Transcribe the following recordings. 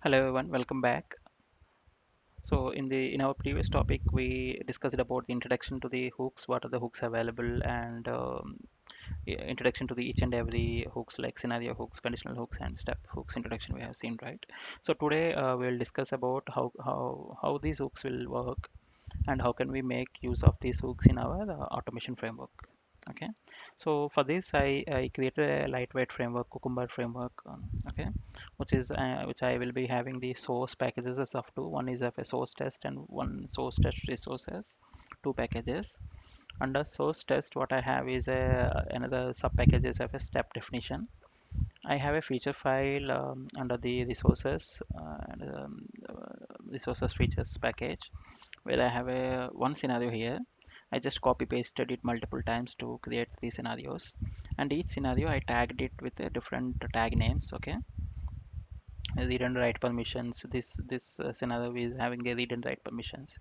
Hello everyone, welcome back. So in our previous topic, we discussed about the introduction to the hooks, what are the hooks available, and introduction to the each and every hooks like scenario hooks, conditional hooks, and step hooks introduction we have seen, right? So today we'll discuss about how these hooks will work and how can we make use of these hooks in our automation framework. Okay, so for this I created a lightweight framework, Cucumber framework. Okay, which I will be having the source packages as of two. One is of a source test and one source test resources, two packages. Under source test, what I have is another sub packages of a step definition. I have a feature file under the resources features package where I have a one scenario here. I just copy pasted it multiple times to create three scenarios, and each scenario I tagged it with a different tag names. Okay, read and write permissions. This scenario is having a read and write permissions,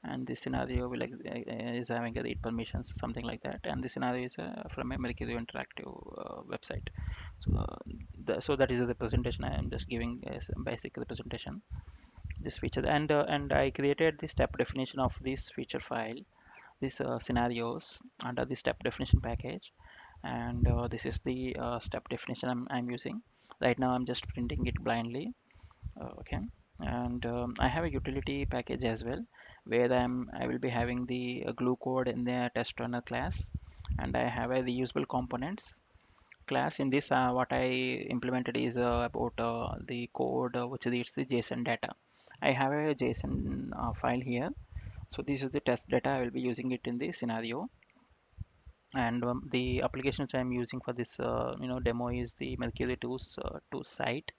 and this scenario is having a read permissions, something like that. And this scenario is from a Mercury Interactive website. So that is the presentation. I am just giving some basic representation this feature, and I created the step definition of this feature file, these scenarios under the step definition package, and this is the step definition I'm using right now. I'm just printing it blindly. Okay, and I have a utility package as well where I will be having the glue code in the test runner class, and I have a reusable components class. In this what I implemented is about the code which reads the JSON data. I have a JSON file here, so this is the test data. I will be using it in the scenario, and the application which I'm using for this demo is the Mercury 2 site,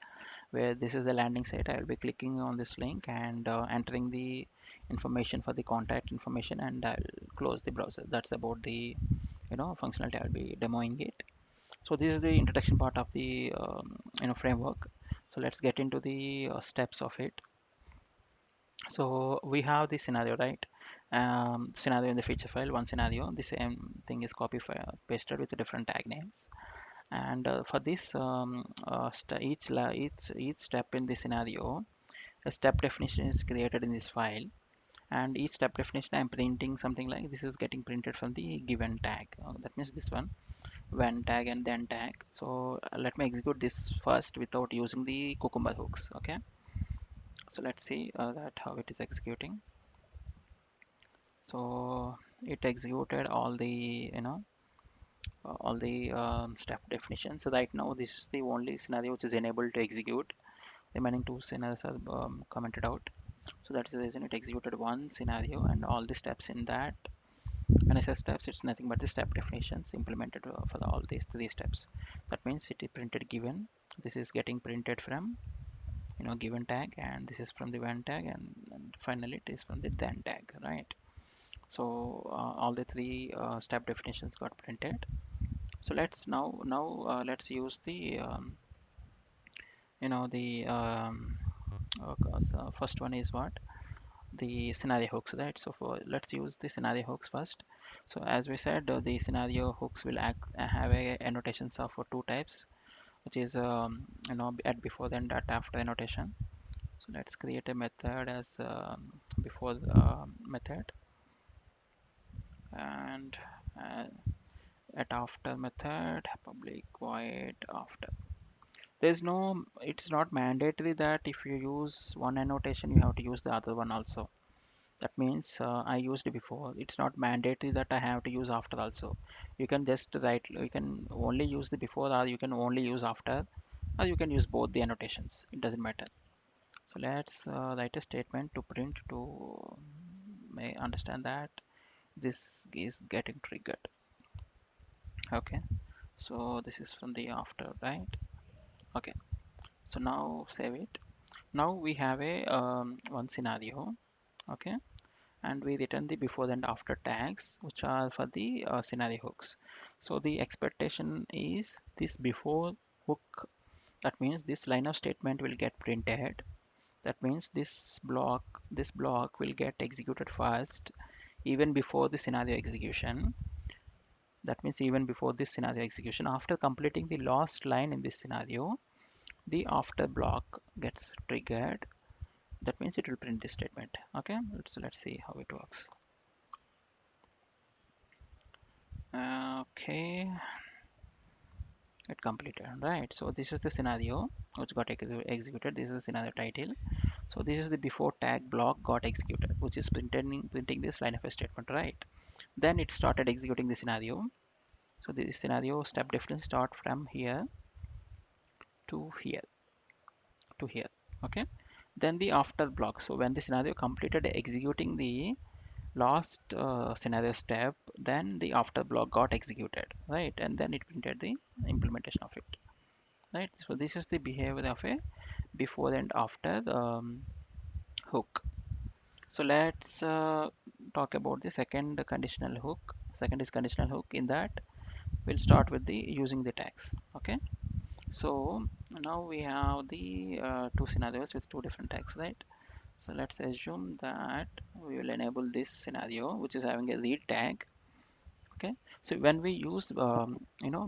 where this is the landing site. I will be clicking on this link and entering the information for the contact information, and I'll close the browser. That's about the functionality. I'll be demoing it. So this is the introduction part of the framework. So let's get into the steps of it. So we have the scenario, right? Scenario in the feature file, one scenario. The same thing is copy pasted with different tag names. And for this, each step in the scenario, a step definition is created in this file. And each step definition, I'm printing something like this is getting printed from the given tag. That means this one, when tag and then tag. So let me execute this first without using the Cucumber hooks. Okay. So let's see that how it is executing. So it executed all the step definitions. So right now this is the only scenario which is enabled to execute. Remaining two scenarios are commented out. So that's the reason it executed one scenario and all the steps in that. When I say steps, it's nothing but the step definitions implemented for all these three steps. That means it is printed given. This is getting printed from given tag, and this is from the when tag, and finally it is from the then tag, right? So all the three step definitions got printed. So let's use the the first one is what, the scenario hooks, right? So let's use the scenario hooks first. So as we said, the scenario hooks will have a annotations of two types, which is at before then dot after annotation. So let's create a method as before method, and uh, at after method public void after. There's no, it's not mandatory that if you use one annotation you have to use the other one also. That means I used before. It's not mandatory that I have to use after also. You can just write, you can only use the before, or you can only use after, or you can use both the annotations. It doesn't matter. So let's write a statement to print to may understand that this is getting triggered. Okay. So this is from the after, right? Okay. So now save it. Now we have a one scenario. Okay, and we return the before and after tags which are for the scenario hooks. So the expectation is this before hook, that means this line of statement will get printed. That means this block will get executed first, even before the scenario execution. That means even before this scenario execution, after completing the last line in this scenario, the after block gets triggered. That means it will print this statement. Okay, let's see how it works. Okay, it completed, right? So this is the scenario which got executed. This is the scenario title. So this is the before tag block got executed, which is printing this line of a statement, right? Then it started executing the scenario. So the scenario step difference start from here to here to here. Okay. Then the after block. So when the scenario completed executing the last scenario step, then the after block got executed, right? And then it printed the implementation of it, right? So this is the behavior of a before and after hook. So let's talk about the second conditional hook. Second is conditional hook. In that, we'll start with the using the tags. Okay. So now we have the two scenarios with two different tags, right? So let's assume that we will enable this scenario, which is having a read tag. Okay. So when we use,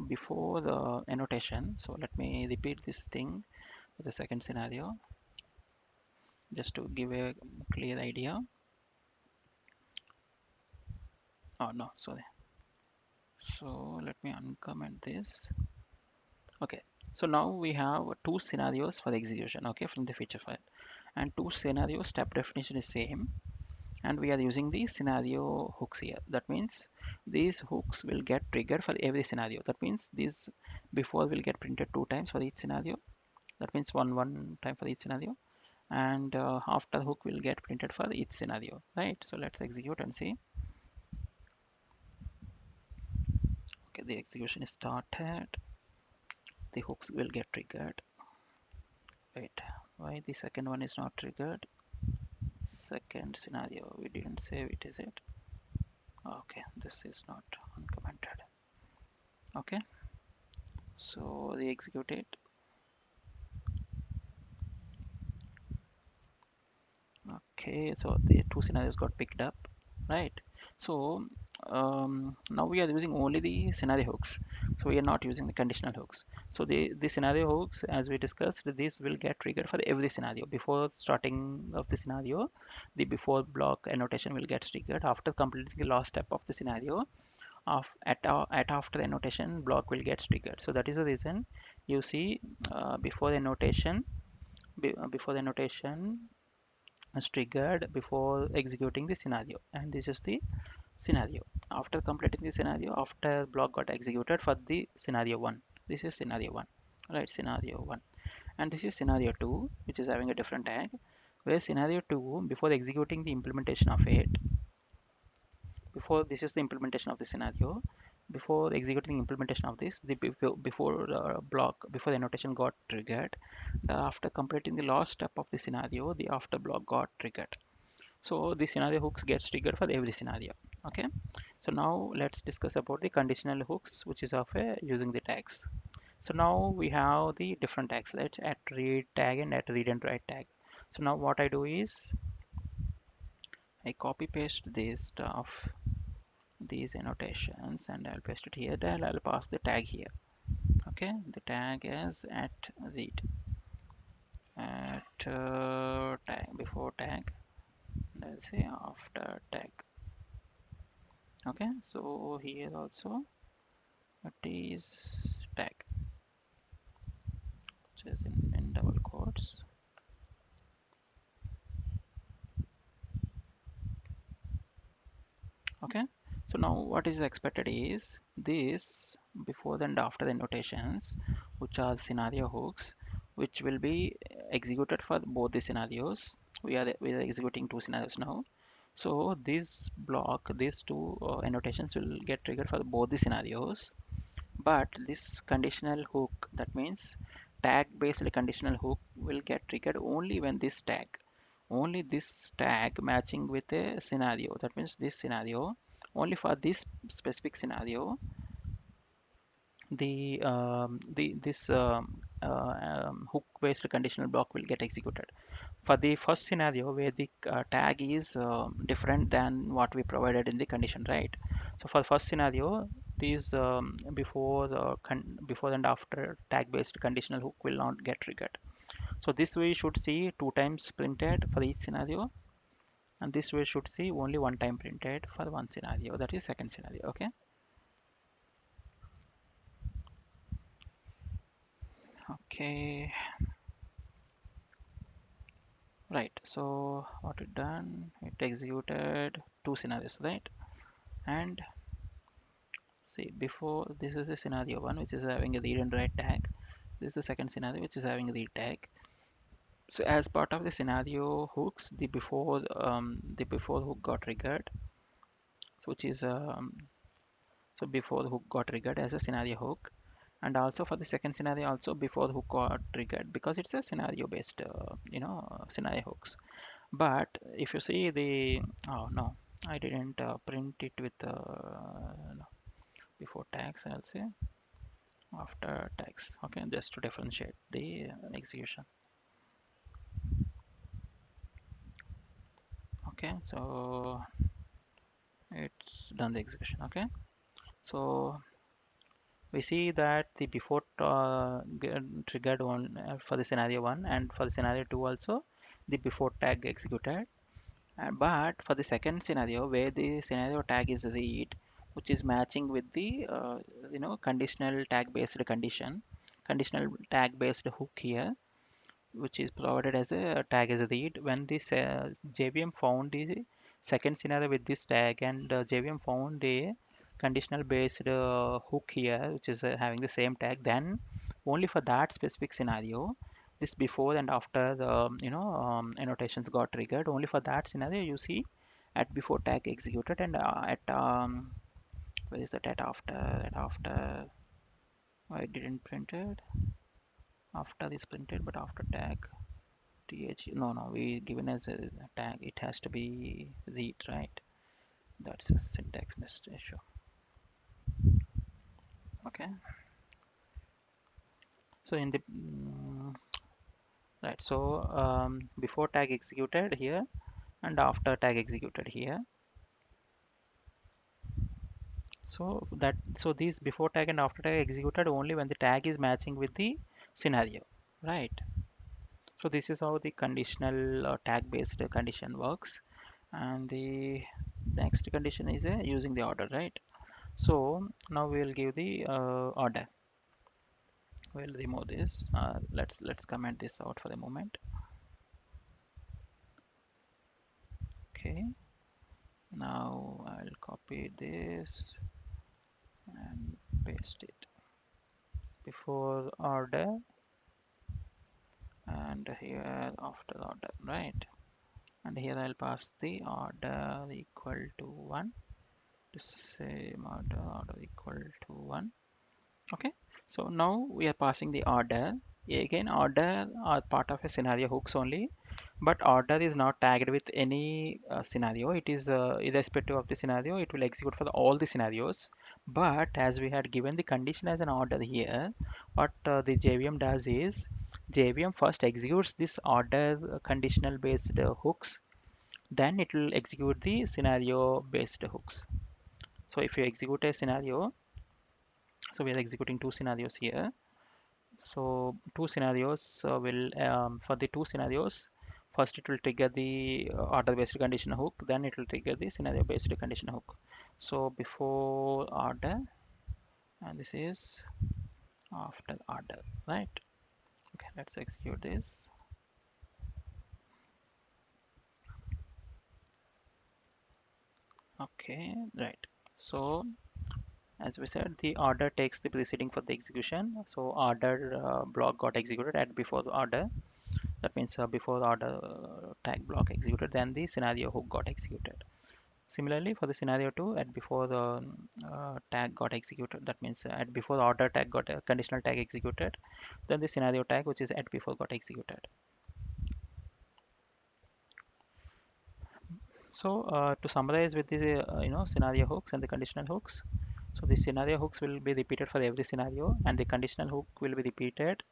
before the annotation. So let me repeat this thing for the second scenario, just to give a clear idea. Oh no, sorry. So let me uncomment this. Okay, so now we have two scenarios for execution, okay, from the feature file. And two scenario step definition is same. And we are using the scenario hooks here. That means these hooks will get triggered for every scenario. That means this before will get printed two times for each scenario. That means one time for each scenario. And after hook will get printed for each scenario, right? So let's execute and see. Okay, the execution is started. The hooks will get triggered. Wait, why the second one is not triggered? Second scenario, we didn't save it, is it? Okay, this is not uncommented. Okay, so they execute it. Okay, so the two scenarios got picked up, right? So now we are using only the scenario hooks. So we are not using the conditional hooks. So the scenario hooks, as we discussed, this will get triggered for every scenario. Before starting of the scenario, the before block annotation will get triggered. After completing the last step of the scenario, at after annotation block will get triggered. So that is the reason you see before the annotation before the annotation is triggered before executing the scenario, and this is the scenario. After completing the scenario, after block got executed for the scenario 1, this is scenario 1, right? Scenario 1. And this is scenario 2, which is having a different tag, where scenario 2 before executing the implementation of it, before this is the implementation of the scenario, before executing implementation of this, the before block before the annotation got triggered, after completing the last step of the scenario, the after block got triggered. So the scenario hooks gets triggered for every scenario. Okay, so now let's discuss about the conditional hooks, which is of using the tags. So now we have the different tags, right? At read tag and at read and write tag. So now what I do is I copy paste this stuff, these annotations, and I'll paste it here. Then I'll pass the tag here. Okay, the tag is at read, at tag, before tag, and I'll say after tag. Okay, so here also it is tag, which is in double quotes. Okay, so now what is expected is this before and after the notations, which are scenario hooks, which will be executed for both the scenarios. We are executing two scenarios now. So this block, these two annotations will get triggered for both the scenarios. But this conditional hook, that means tag based conditional hook, will get triggered only when only this tag matching with a scenario. That means this scenario, only for this specific scenario, the this hook based conditional block will get executed. For the first scenario where the tag is different than what we provided in the condition, right? So for first scenario, these before and after tag based conditional hook will not get triggered. So this way you should see two times printed for each scenario, and this way should see only one time printed for one scenario, that is second scenario. Okay. Okay, right. So what it done, it executed two scenarios, right? And see, before, this is the scenario one, which is having a read and write tag. This is the second scenario, which is having a read tag. So as part of the scenario hooks, the before hook got triggered, so which is so before the hook got triggered as a scenario hook, and also for the second scenario also before the hook got triggered, because it's a scenario based scenario hooks. But if you see the, oh no, I didn't print it with no, before tags, I'll say after tags. Okay, just to differentiate the execution. Okay, so it's done the execution. Okay, so we see that the before triggered one for the scenario one, and for the scenario two also the before tag executed. But for the second scenario where the scenario tag is read, which is matching with the conditional tag based conditional tag based hook here, which is provided as a tag as a read. When this JVM found the second scenario with this tag, and JVM found a conditional based hook here, which is having the same tag, then only for that specific scenario, this before and after the annotations got triggered. Only for that scenario you see at before tag executed, and at where is that, at after I didn't print it, after is printed, but after tag th, no, we given as a tag, it has to be read, right? That's a syntax mistake issue. Okay, so in the right, so before tag executed here and after tag executed here. So these before tag and after tag executed only when the tag is matching with the scenario, right? So this is how the conditional tag based condition works. And the next condition is using the order, right? So now we will give the order. We'll remove this. Let's comment this out for a moment. Okay. Now I'll copy this and paste it before order, and here after order, right? And here I'll pass the order equal to 1. The same order equal to 1. Okay, so now we are passing the order. Again, order are part of a scenario hooks only, but order is not tagged with any scenario. It is irrespective of the scenario, it will execute for all the scenarios. But as we had given the condition as an order here, what the JVM does is JVM first executes this order conditional based hooks, then it will execute the scenario based hooks. So if you execute a scenario, so we are executing two scenarios here. So two scenarios will for the two scenarios, first it will trigger the order based condition hook, then it will trigger the scenario based condition hook. So before order, and this is after order, right? Okay, let's execute this. Okay, right. So as we said, the order takes the preceding for the execution. So order block got executed at before the order. That means before the order tag block executed, then the scenario hook got executed. Similarly, for the scenario 2, at before the tag got executed, that means at before the order tag got a conditional tag executed, then the scenario tag, which is at before, got executed. So to summarize with the scenario hooks and the conditional hooks, so the scenario hooks will be repeated for every scenario, and the conditional hook will be repeated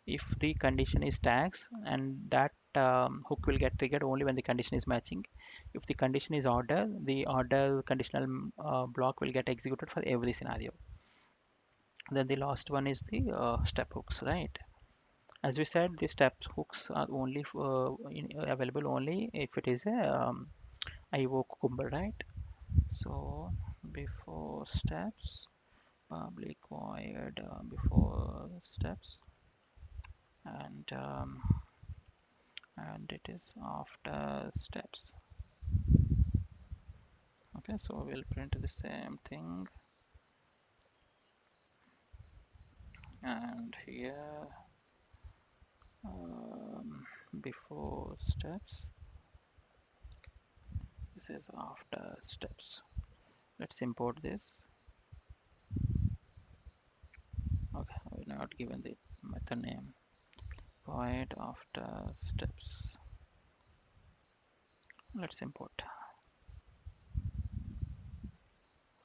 if the condition is tags, and that hook will get triggered only when the condition is matching. If the condition is order, the order conditional block will get executed for every scenario. Then the last one is the step hooks, right? As we said, the step hooks are only available only if it is a IO cucumber, right? So before steps, public void before steps, and it is after steps. Okay, so we'll print the same thing, and here um, before steps, this is after steps. Let's import this. Okay, we're not given the method name. Void after steps. Let's import.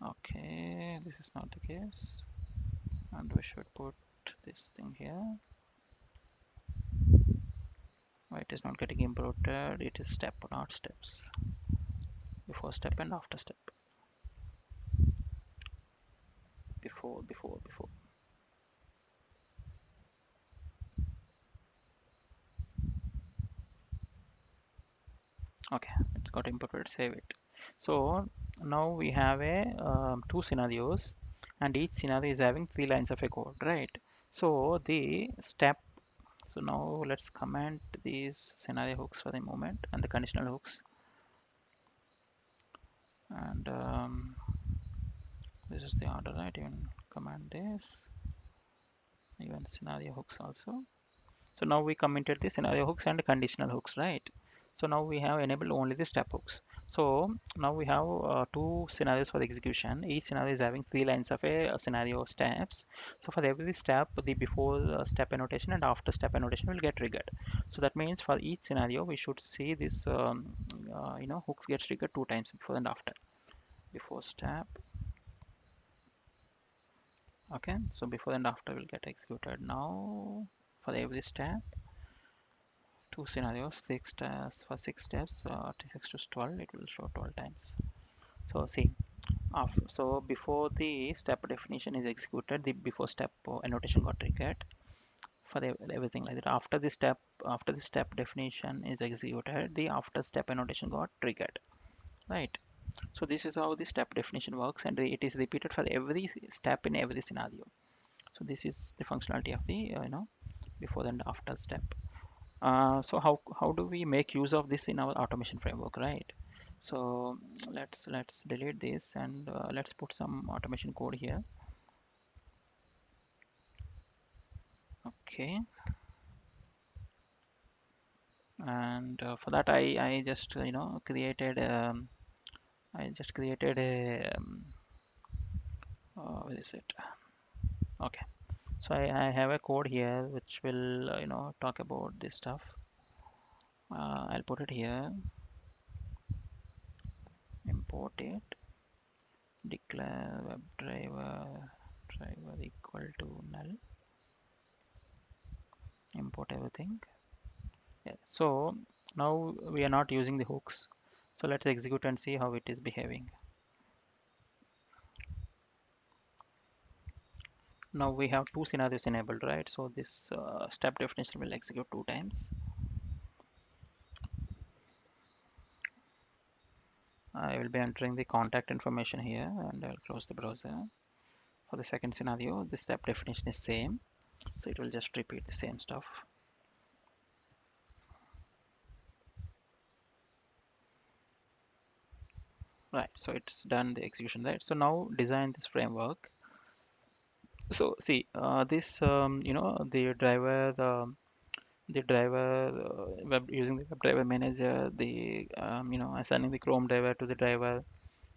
Okay, this is not the case, and we should put this thing here. Why it is not getting imported? It is step, not steps. Before step and after step. Before. Okay, it's got imported. Save it. So now we have a two scenarios, and each scenario is having three lines of a code, right? So the step. So now let's comment these scenario hooks for the moment and the conditional hooks, and this is the order, right? Even command this, even scenario hooks also. So now we commented the scenario hooks and conditional hooks, right? So now we have enabled only the step hooks. So now we have two scenarios for the execution. Each scenario is having three lines of a scenario steps. So for every step, the before step annotation and after step annotation will get triggered. So that means for each scenario, we should see this, hooks gets triggered two times, before and after. Before step. Okay, so before and after will get executed. Now for every step, two scenarios, six steps for six steps, 6 to 12, it will show 12 times. So see, so before the step definition is executed, the before step annotation got triggered for everything like that. After the step definition is executed, the after step annotation got triggered, right? So this is how the step definition works, and it is repeated for every step in every scenario. So this is the functionality of the before and after step. So how do we make use of this in our automation framework, right? So let's delete this, and let's put some automation code here. Okay, and for that I just created a what is it? Okay, so I have a code here which will talk about this stuff. I'll put it here. Import it. Declare driver equal to null. Import everything. Yeah. So now we are not using the hooks. So let's execute and see how it is behaving. Now we have two scenarios enabled, right? So this step definition will execute two times. I will be entering the contact information here, and I'll close the browser. For the second scenario, the step definition is same. So it will just repeat the same stuff. Right, so it's done the execution, right? So now design this framework. So see, this the driver web using the WebDriver manager, the assigning the Chrome driver to the driver,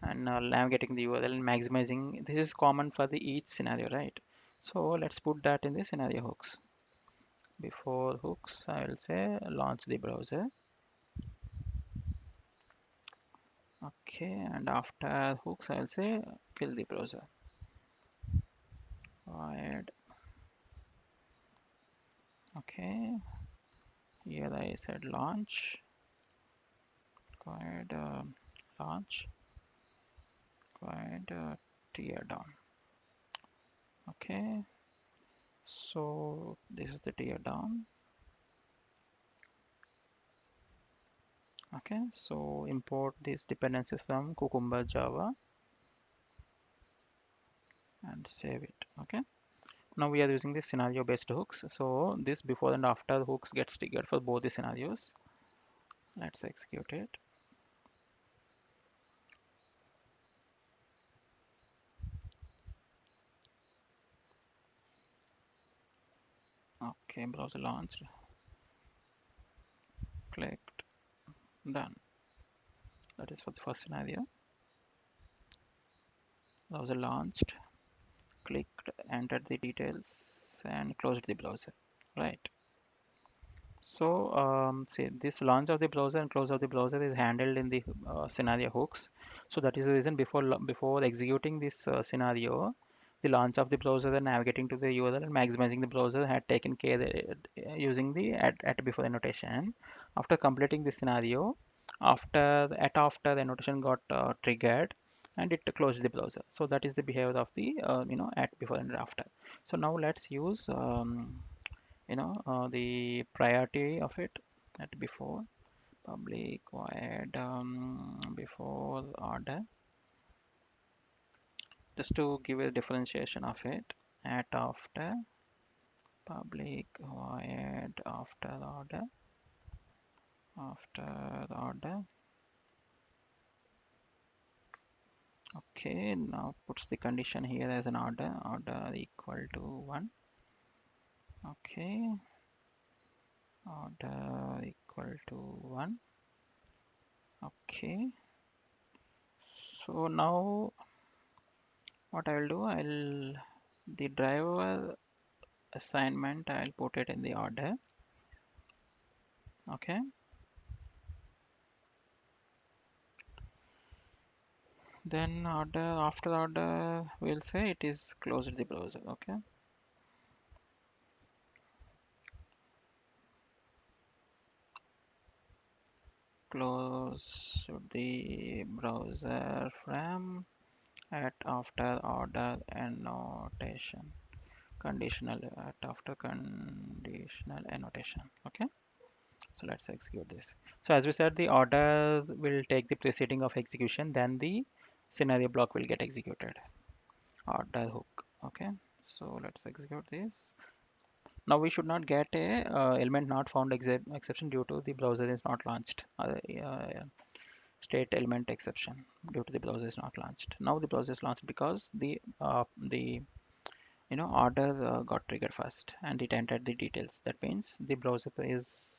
and navigating the URL and maximizing. This is common for the each scenario, right? So let's put that in the scenario hooks. Before hooks, I will say launch the browser. Okay, and after hooks, I will say kill the browser. Void Okay, here I said launch, required launch, required tear down. Okay, so this is the tear down. Okay, so import these dependencies from Cucumber Java and save it. Okay, now we are using the scenario based hooks, so this before and after hooks gets triggered for both the scenarios. Let's execute it. Okay, browser launched, clicked, done. That is for the first scenario. Browser launched, clicked, entered the details, and closed the browser. Right. So, see, this launch of the browser and close of the browser is handled in the scenario hooks. So that is the reason before executing this scenario, the launch of the browser and navigating to the URL and maximizing the browser had taken care using the at before annotation. After completing the scenario, after the annotation got triggered, and it closed the browser. So that is the behavior of the at before and after. So now let's use the priority of it at before public void before order, just to give a differentiation of it. At after public void after the order. Okay, now puts the condition here as an order equal to 1. Okay, order equal to 1. Okay, so now what I will do, I'll the driver assignment, I'll put it in the order. Okay, then order after order we'll say it is closed the browser. Okay, close the browser from at after order annotation, conditional at after conditional annotation. Okay, so let's execute this. So as we said, the order will take the preceding of execution, then the scenario block will get executed. Order hook. Okay, so let's execute this. Now we should not get a element not found exception due to the browser is not launched. State element exception due to the browser is not launched. Now the browser is launched because the order got triggered first and it entered the details. That means the browser is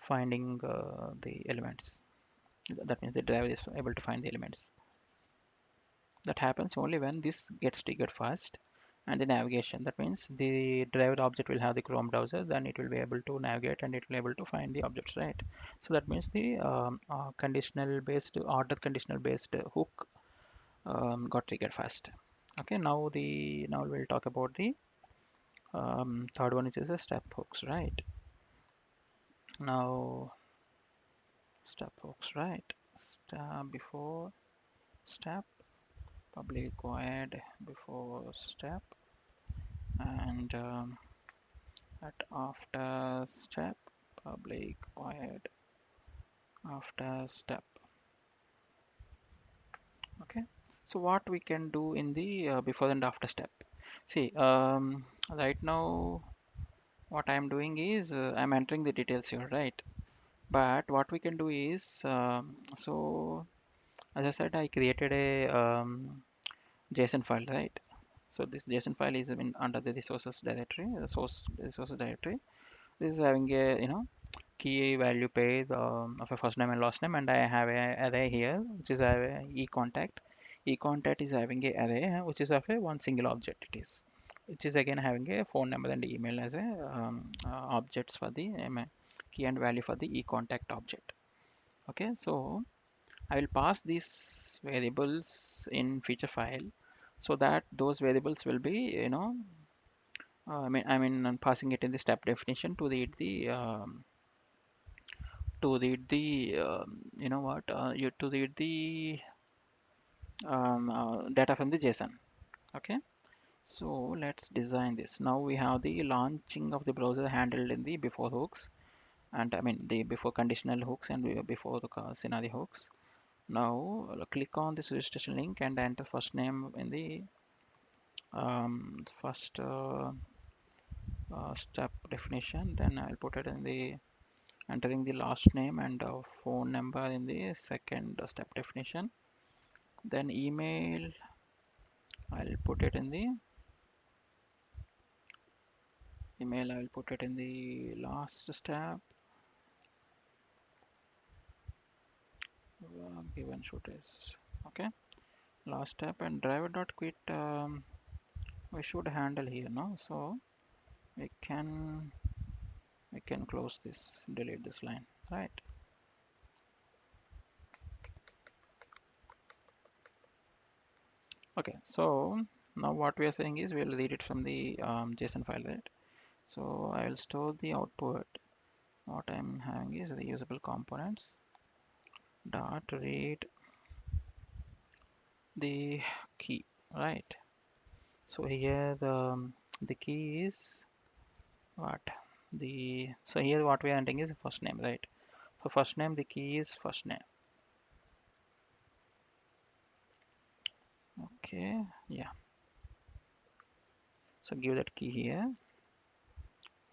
finding the elements. That means the driver is able to find the elements. That happens only when this gets triggered first, and the navigation, that means the driver object will have the Chrome browser, then it will be able to navigate and it will be able to find the objects, right? So that means the conditional based order conditional based hook got triggered first. Okay, now we'll talk about the third one, which is a step hooks, right? Now step hooks, right? Step before step, public void before step, and at after step, public void after step. Okay, so what we can do in the before and after step. See, right now what I'm doing is I'm entering the details here, right? But what we can do is so as I said, I created a JSON file, right? So this JSON file is in under the resources directory, the source resources directory. This is having a key value pair of a first name and last name, and I have a array here which is a e-contact. E-contact is having a array which is of a one single object. It is, which is again having a phone number and email as a objects for the key and value for the e-contact object. Okay, so I will pass these variables in feature file so that those variables will be I'm passing it in the step definition to read the you know what you to read the data from the JSON. Okay, so let's design this. Now we have the launching of the browser handled in the before hooks, and the before conditional hooks and before the scenario hooks. Now click on this registration link and enter first name in the first step definition. Then I'll put it in the entering the last name and phone number in the second step definition. Then email, I'll put it in the I'll put it in the last step. Given shoot is okay. Last step and driver dot quit. We should handle here now, so we can close this, delete this line, right? Okay, so now what we are saying is we'll read it from the JSON file, right? So I will store the output. What I'm having is the usable components dot read the key, right? So here the key is what the so here what we are entering is first name, right? For first name the key is first name. Okay, yeah. So give that key here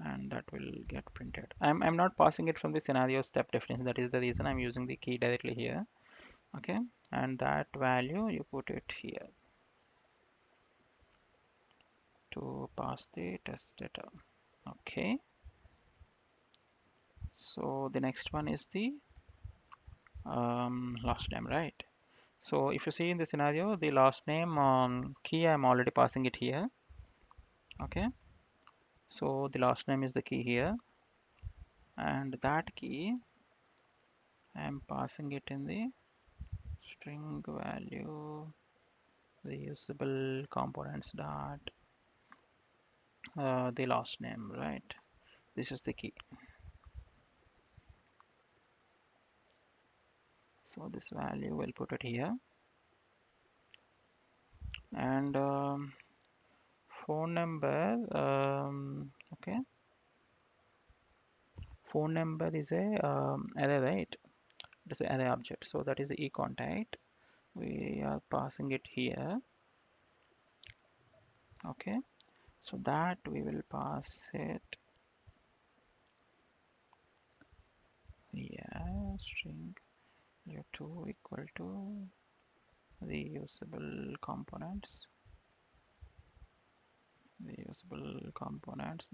and that will get printed. I'm not passing it from the scenario step definition. That is the reason I'm using the key directly here. Okay, and that value you put it here to pass the test data. Okay, so the next one is the last name, right? So if you see in the scenario, the last name key, I'm already passing it here. Okay, so the last name is the key here, and that key I'm passing it in the string value reusable components dot the last name, right? This is the key. So this value we'll put it here, and phone number. Okay, phone number is a array, right? It is an array object, so that is the e contact. We are passing it here. Okay, so that we will pass it here, string u2 equal to reusable components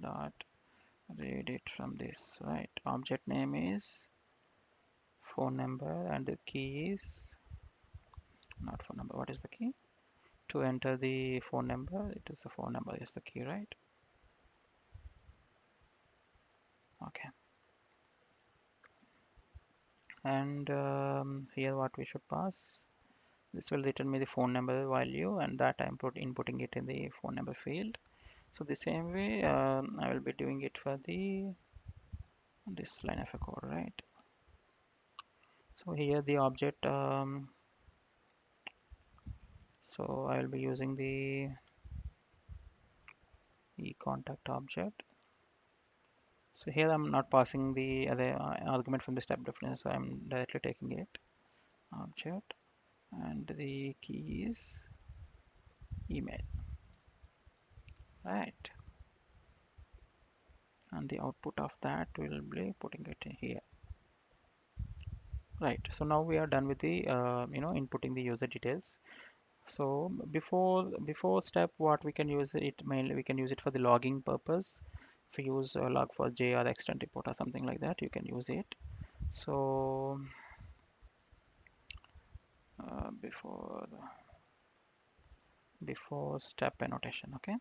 dot read it from this, right? Object name is phone number and the key is not phone number. What is the key? To enter the phone number, it is the phone number is the key, right? Okay, and here what we should pass, this will return me the phone number value, and that I'm inputting it in the phone number field. So the same way I will be doing it for the this line of a code, right? So here the object so I will be using the contact object. So here I'm not passing the other argument from the step definition, so I'm directly taking it object, and the key is email, right? And the output of that will be putting it in here, right? So now we are done with the inputting the user details. So before step, what we can use it mainly, we can use it for the logging purpose. If you use log4j or extend report or something like that, you can use it. So before step annotation, okay.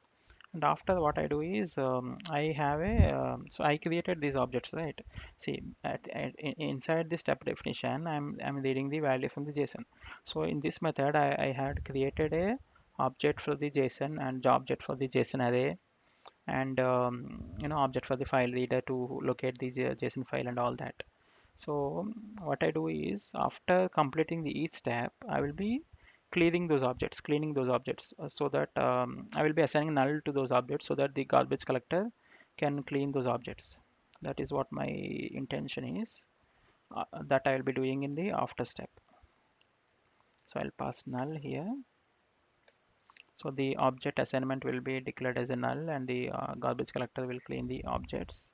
And after, what I do is I have a so I created these objects, right? See, inside the step definition, I'm reading the value from the JSON. So in this method, I had created a object for the JSON and the object for the JSON array, and object for the file reader to locate the JSON file and all that. So what I do is after completing the each step, I will be cleaning those objects so that I will be assigning null to those objects so that the garbage collector can clean those objects. That is what my intention is, that I will be doing in the after step. So I'll pass null here. So the object assignment will be declared as a null, and the garbage collector will clean the objects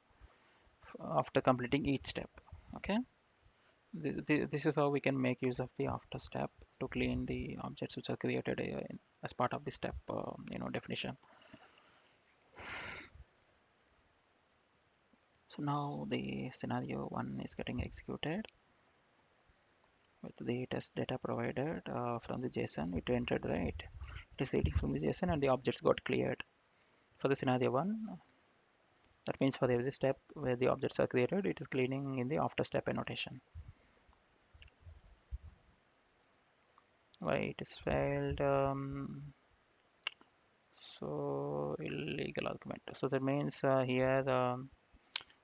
after completing each step. Okay. This is how we can make use of the after step to clean the objects which are created as part of the step definition. So now the scenario 1 is getting executed with the test data provided from the JSON. It entered, right? It is reading from the JSON and the objects got cleared. For the scenario 1, that means for every step where the objects are created, it is cleaning in the after step annotation. Why it is failed? So illegal argument. So that means here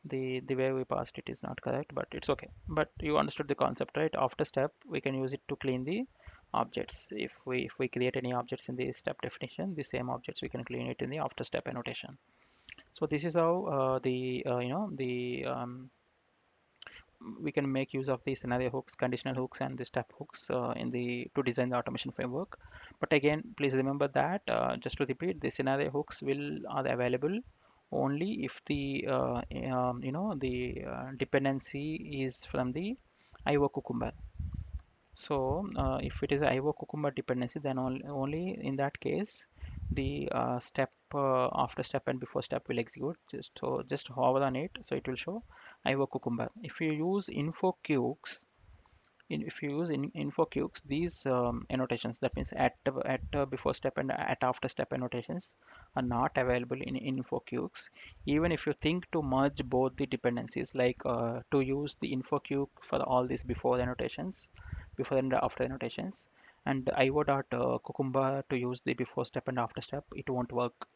the way we passed it is not correct, but it's okay. But you understood the concept, right? After step we can use it to clean the objects. If we create any objects in the step definition, the same objects we can clean it in the after step annotation. So this is how we can make use of the scenario hooks, conditional hooks, and the step hooks in the to design the automation framework. But again, please remember that just to repeat, the scenario hooks will are available only if the dependency is from the IO Cucumber. So if it is a IO Cucumber dependency, then only in that case the step after step and before step will execute. Just hover on it, so it will show IO Cucumber. If you use info queues, if you use info queues, these annotations, that means at before step and at after step annotations are not available in info queues. Even if you think to merge both the dependencies, like to use the info queue for all these before and after annotations, and io dot cucumber to use the before step and after step, it won't work.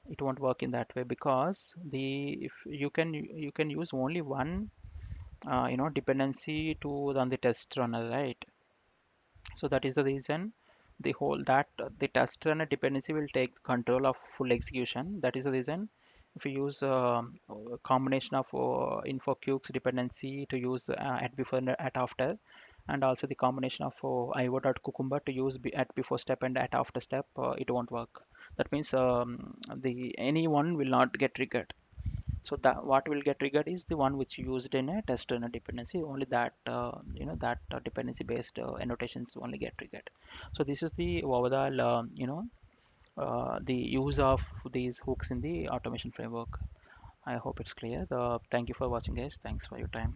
It won't work in that way, because the if you can use only one dependency to run the test runner, right? So that is the reason the whole that the test runner dependency will take control of full execution. That is the reason if you use a combination of info queues dependency to use at before and at after, and also the combination of io.cucumber to use at before step and at after step, it won't work. That means the any one will not get triggered. So that what will get triggered is the one which you used in a test runner dependency. Only that dependency based annotations only get triggered. So this is the overall the use of these hooks in the automation framework. I hope it's clear. Thank you for watching, guys. Thanks for your time.